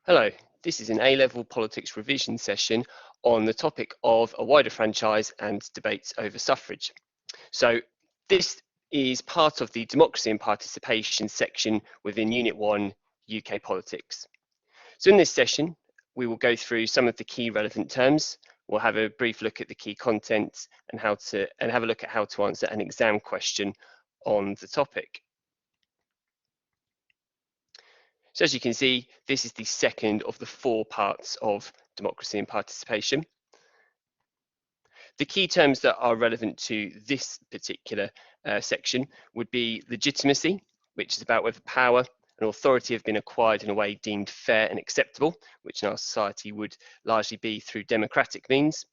Hello, this is an A-level politics revision session on the topic of a wider franchise and debates over suffrage. So this is part of the democracy and participation section within Unit 1 UK politics. So in this session, we will go through some of the key relevant terms. We'll have a brief look at the key content and have a look at how to answer an exam question on the topic. So as you can see, this is the second of the 4 parts of democracy and participation. The key terms that are relevant to this particular section would be legitimacy, which is about whether power and authority have been acquired in a way deemed fair and acceptable, which in our society would largely be through democratic means.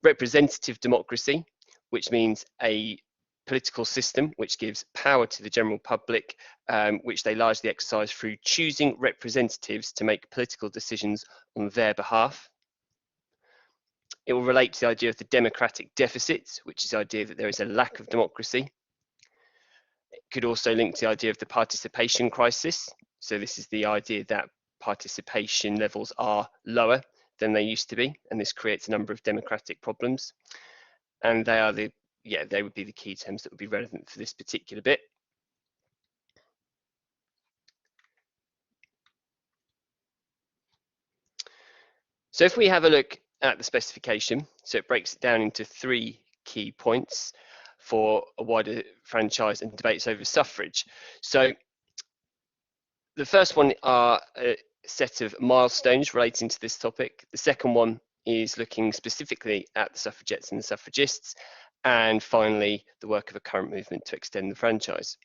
Representative democracy, which means a political system which gives power to the general public, which they largely exercise through choosing representatives to make political decisions on their behalf. It will relate to the idea of the democratic deficit, which is the idea that there is a lack of democracy. It could also link to the idea of the participation crisis. So this is the idea that participation levels are lower than they used to be, and this creates a number of democratic problems. And they would be the key terms that would be relevant for this particular bit. So if we have a look at the specification, so it breaks it down into 3 key points for a wider franchise and debates over suffrage. So the first one are a set of milestones relating to this topic. The second one is looking specifically at the suffragettes and the suffragists. And finally, the work of a current movement to extend the franchise.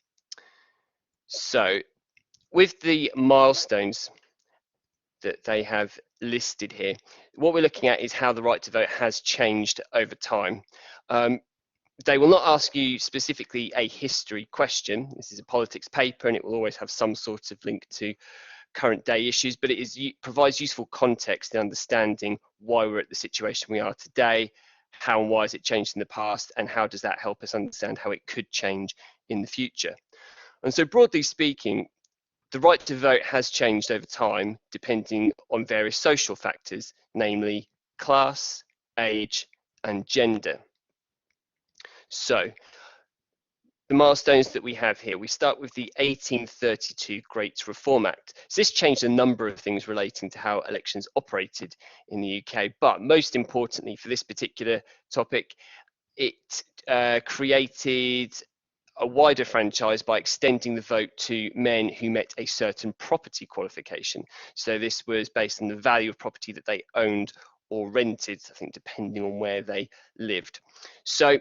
So with the milestones that they have listed here, what we're looking at is how the right to vote has changed over time. They will not ask you specifically a history question. This is a politics paper and it will always have some sort of link to current day issues, but it provides useful context in understanding why we're at the situation we are today, how and why has it changed in the past, and how does that help us understand how it could change in the future. And so broadly speaking, the right to vote has changed over time depending on various social factors, namely class, age, and gender. So the milestones that we have here, we start with the 1832 Great Reform Act. So this changed a number of things relating to how elections operated in the UK, but most importantly for this particular topic, it created a wider franchise by extending the vote to men who met a certain property qualification. So this was based on the value of property that they owned or rented, I think depending on where they lived. So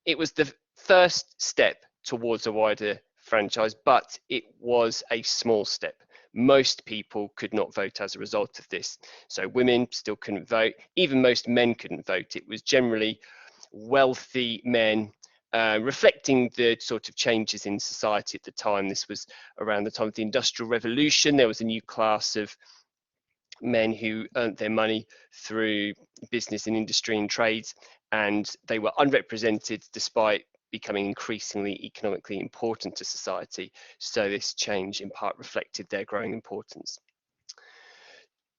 it was the first step towards a wider franchise, but it was a small step. Most people could not vote as a result of this. So women still couldn't vote, even most men couldn't vote. It was generally wealthy men, reflecting the sort of changes in society at the time. This was around the time of the Industrial Revolution. There was a new class of men who earned their money through business and industry and trades, and they were unrepresented despite becoming increasingly economically important to society. So this change in part reflected their growing importance.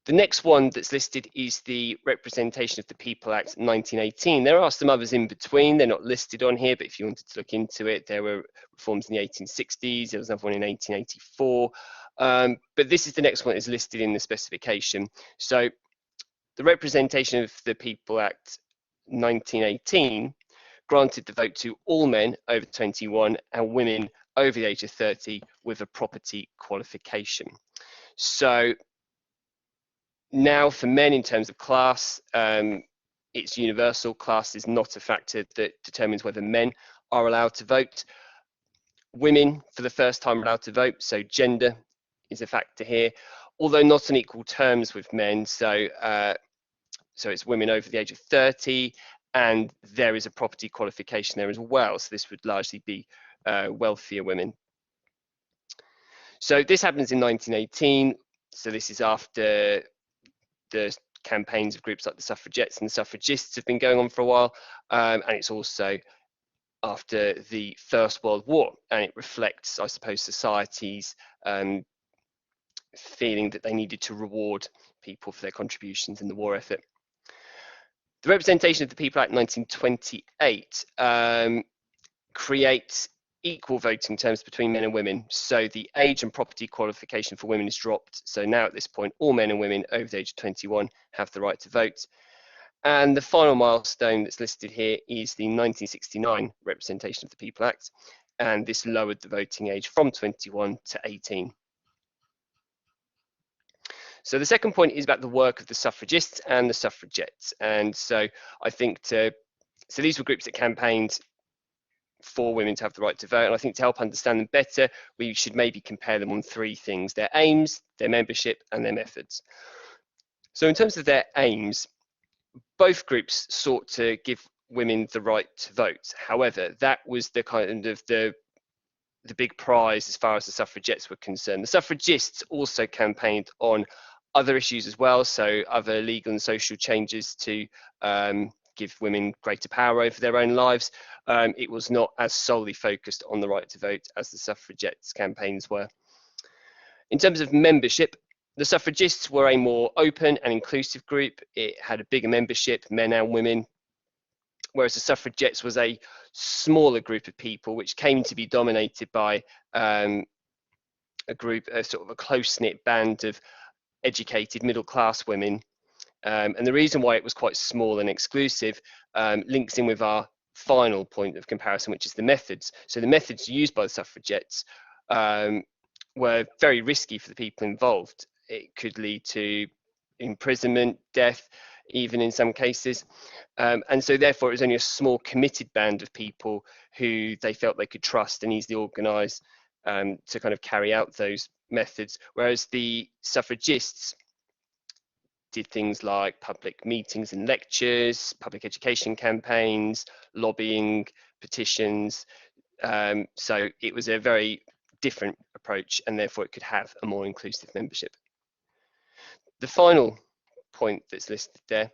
The next one that's listed is the Representation of the People Act 1918. There are some others in between. They're not listed on here, but if you wanted to look into it, there were reforms in the 1860s. There was another one in 1884. But this is the next one that is listed in the specification. So the Representation of the People Act 1918 granted the vote to all men over 21 and women over the age of 30 with a property qualification. So now for men in terms of class, it's universal. Class is not a factor that determines whether men are allowed to vote. Women for the first time are allowed to vote, so gender is a factor here, although not on equal terms with men. So it's women over the age of 30, and there is a property qualification there as well. So this would largely be wealthier women. So this happens in 1918. So this is after the campaigns of groups like the suffragettes and the suffragists have been going on for a while, and it's also after the First World War, and it reflects, I suppose, society's feeling that they needed to reward people for their contributions in the war effort. The Representation of the People Act 1928 creates equal voting terms between men and women. So the age and property qualification for women is dropped. So now at this point, all men and women over the age of 21 have the right to vote. And the final milestone that's listed here is the 1969 Representation of the People Act. And this lowered the voting age from 21 to 18. So the second point is about the work of the suffragists and the suffragettes. And so I think so these were groups that campaigned for women to have the right to vote. And I think to help understand them better, we should maybe compare them on three things: their aims, their membership, and their methods. So in terms of their aims, both groups sought to give women the right to vote. However, that was the kind of the big prize as far as the suffragettes were concerned. The suffragists also campaigned on other issues as well, so other legal and social changes to give women greater power over their own lives. It was not as solely focused on the right to vote as the suffragettes' campaigns were. In terms of membership, the suffragists were a more open and inclusive group. It had a bigger membership, men and women, whereas the suffragettes was a smaller group of people, which came to be dominated by a sort of a close-knit band of educated middle-class women. And the reason why it was quite small and exclusive links in with our final point of comparison, which is the methods. So the methods used by the suffragettes were very risky for the people involved. It could lead to imprisonment, death, even in some cases. And so therefore it was only a small committed band of people who they felt they could trust and easily organise to kind of carry out those methods, whereas the suffragists did things like public meetings and lectures, public education campaigns, lobbying, petitions. So it was a very different approach, and therefore it could have a more inclusive membership. The final point that's listed there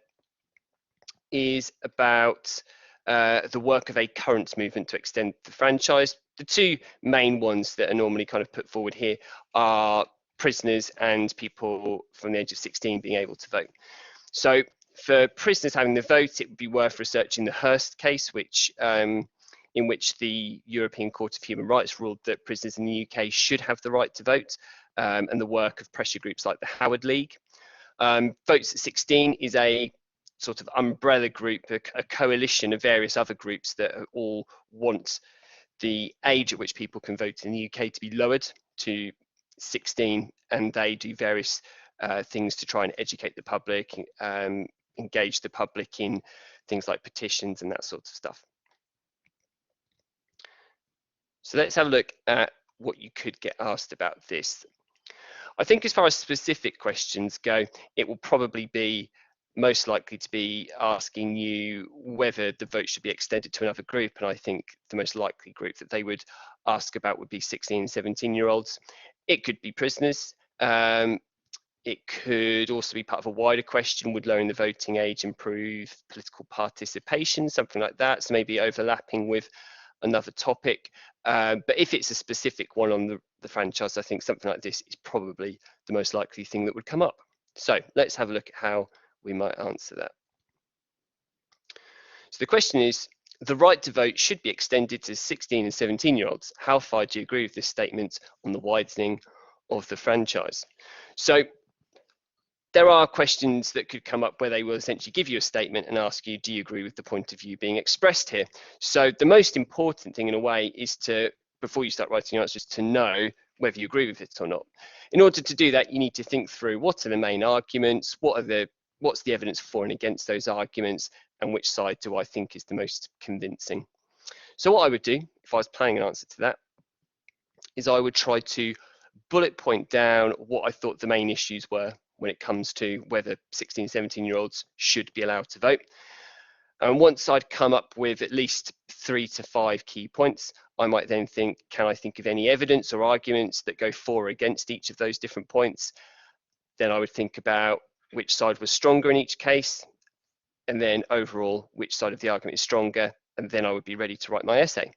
is about the work of a current movement to extend the franchise. The two main ones that are normally kind of put forward here are prisoners and people from the age of 16 being able to vote. So for prisoners having the vote, it would be worth researching the Hearst case, which in which the European Court of Human Rights ruled that prisoners in the UK should have the right to vote, and the work of pressure groups like the Howard League. Votes at 16 is a sort of umbrella group, a coalition of various other groups that all want the age at which people can vote in the UK to be lowered to 16, and they do various things to try and educate the public, engage the public in things like petitions and that sort of stuff. So let's have a look at what you could get asked about this. I think as far as specific questions go, it will probably be most likely to be asking you whether the vote should be extended to another group, and I think the most likely group that they would ask about would be 16 and 17-year-olds. It could be prisoners. It could also be part of a wider question: would lowering the voting age improve political participation, something like that, so maybe overlapping with another topic. But if it's a specific one on the franchise, I think something like this is probably the most likely thing that would come up. So let's have a look at how we might answer that. So the question is, the right to vote should be extended to 16 and 17-year-olds. How far do you agree with this statement on the widening of the franchise? So there are questions that could come up where they will essentially give you a statement and ask you, do you agree with the point of view being expressed here? So the most important thing in a way is to, before you start writing your answers, to know whether you agree with it or not. In order to do that, you need to think through what are the main arguments, what's the evidence for and against those arguments, and which side do I think is the most convincing. So what I would do, if I was planning an answer to that, is I would try to bullet point down what I thought the main issues were when it comes to whether 16, 17-year-olds should be allowed to vote. And once I'd come up with at least 3 to 5 key points, I might then think, can I think of any evidence or arguments that go for or against each of those different points? Then I would think about which side was stronger in each case, and then overall, which side of the argument is stronger, and then I would be ready to write my essay.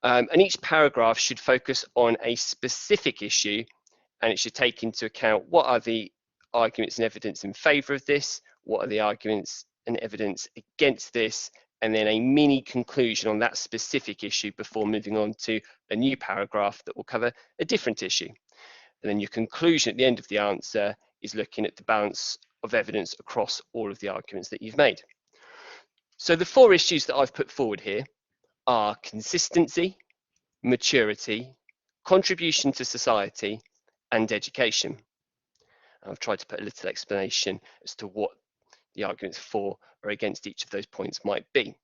And each paragraph should focus on a specific issue and it should take into account what are the arguments and evidence in favour of this, what are the arguments and evidence against this, and then a mini conclusion on that specific issue before moving on to a new paragraph that will cover a different issue. And then your conclusion at the end of the answer is looking at the balance of evidence across all of the arguments that you've made. So the 4 issues that I've put forward here are consistency, maturity, contribution to society, and education. I've tried to put a little explanation as to what the arguments for or against each of those points might be.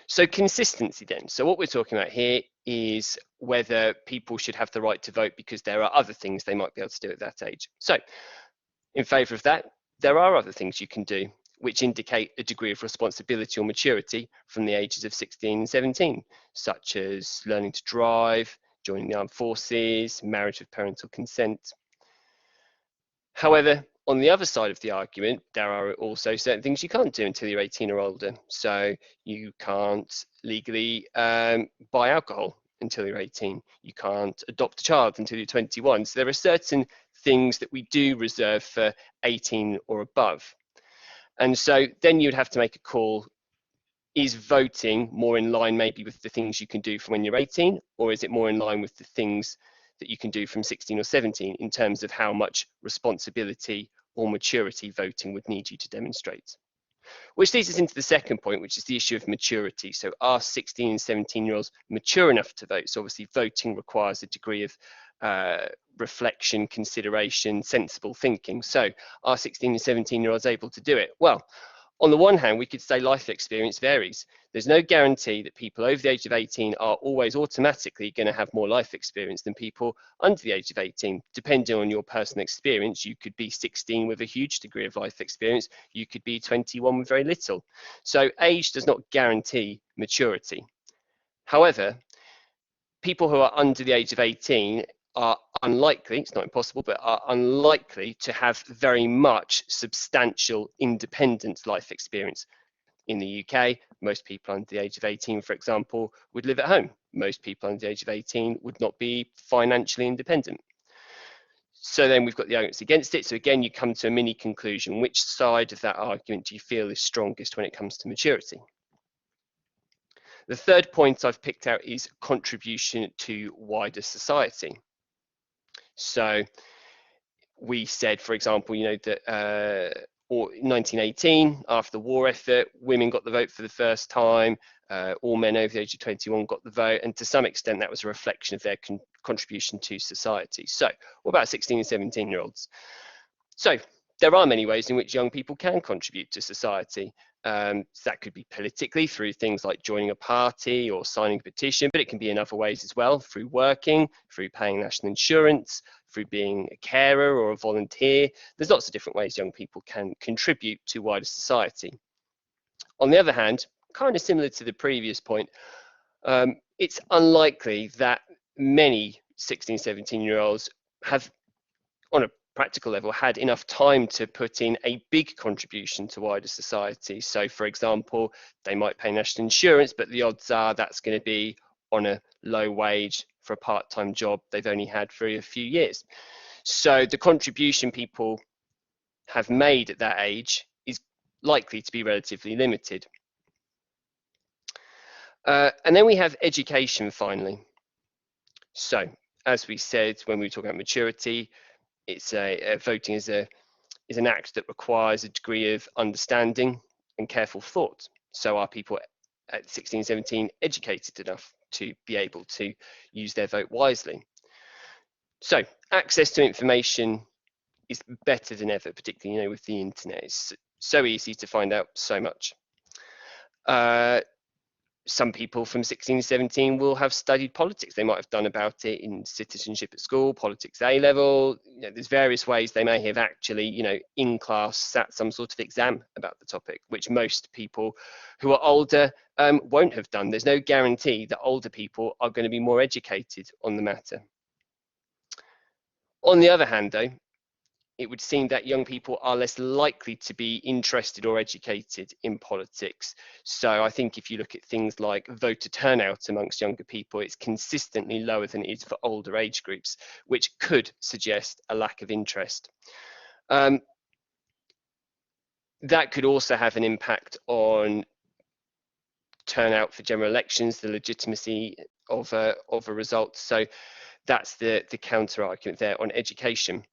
So consistency then. So what we're talking about here is whether people should have the right to vote because there are other things they might be able to do at that age. So in favour of that, there are other things you can do which indicate a degree of responsibility or maturity from the ages of 16 and 17, such as learning to drive, joining the armed forces, marriage with parental consent. However, on the other side of the argument, there are also certain things you can't do until you're 18 or older. So you can't legally buy alcohol until you're 18. You can't adopt a child until you're 21. So there are certain things that we do reserve for 18 or above. And so then you'd have to make a call. Is voting more in line maybe with the things you can do from when you're 18, or is it more in line with the things that you can do from 16 or 17 in terms of how much responsibility or maturity voting would need you to demonstrate? Which leads us into the second point, which is the issue of maturity. So are 16 and 17-year-olds mature enough to vote? So obviously voting requires a degree of reflection, consideration, sensible thinking. So are 16 and 17-year-olds able to do it? Well, on the one hand, we could say life experience varies. There's no guarantee that people over the age of 18 are always automatically going to have more life experience than people under the age of 18. Depending on your personal experience, you could be 16 with a huge degree of life experience. You could be 21 with very little. So age does not guarantee maturity. However, people who are under the age of 18 are unlikely, it's not impossible, but are unlikely to have very much substantial independent life experience. In the UK, most people under the age of 18, for example, would live at home. Most people under the age of 18 would not be financially independent. So then we've got the arguments against it. So again, you come to a mini conclusion. Which side of that argument do you feel is strongest when it comes to maturity? The third point I've picked out is contribution to wider society. So we said, for example, that or 1918, after the war effort, women got the vote for the first time. All men over the age of 21 got the vote, and to some extent that was a reflection of their contribution to society. So what about 16 and 17-year-olds? So there are many ways in which young people can contribute to society. So that could be politically through things like joining a party or signing a petition, but it can be in other ways as well, through working, through paying national insurance, through being a carer or a volunteer. There's lots of different ways young people can contribute to wider society. On the other hand, kind of similar to the previous point, it's unlikely that many 16, 17-year-olds have, on a practical level, had enough time to put in a big contribution to wider society. So for example, they might pay national insurance, but the odds are that's going to be on a low wage for a part-time job they've only had for a few years. So the contribution people have made at that age is likely to be relatively limited. And then we have education finally. So as we said when we were talking about maturity, it's voting is an act that requires a degree of understanding and careful thought. So are people at 16, 17 educated enough to be able to use their vote wisely? So access to information is better than ever, particularly with the internet. It's so easy to find out so much. Some people from 16 to 17 will have studied politics. They might have done about it in citizenship at school, politics A level. There's various ways they may have actually, in class sat some sort of exam about the topic, which most people who are older won't have done. There's no guarantee that older people are going to be more educated on the matter. On the other hand, though, it would seem that young people are less likely to be interested or educated in politics. So I think if you look at things like voter turnout amongst younger people, it's consistently lower than it is for older age groups, which could suggest a lack of interest. That could also have an impact on turnout for general elections, the legitimacy of a result. So that's the counter argument there on education.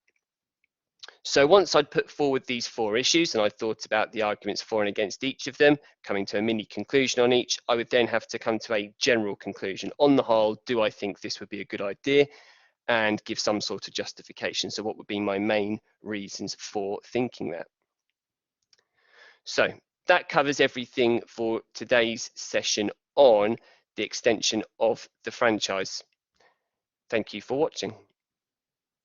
So once I'd put forward these 4 issues and I thought about the arguments for and against each of them, coming to a mini conclusion on each, I would then have to come to a general conclusion. On the whole, do I think this would be a good idea? And give some sort of justification. So what would be my main reasons for thinking that? So that covers everything for today's session on the extension of the franchise. Thank you for watching.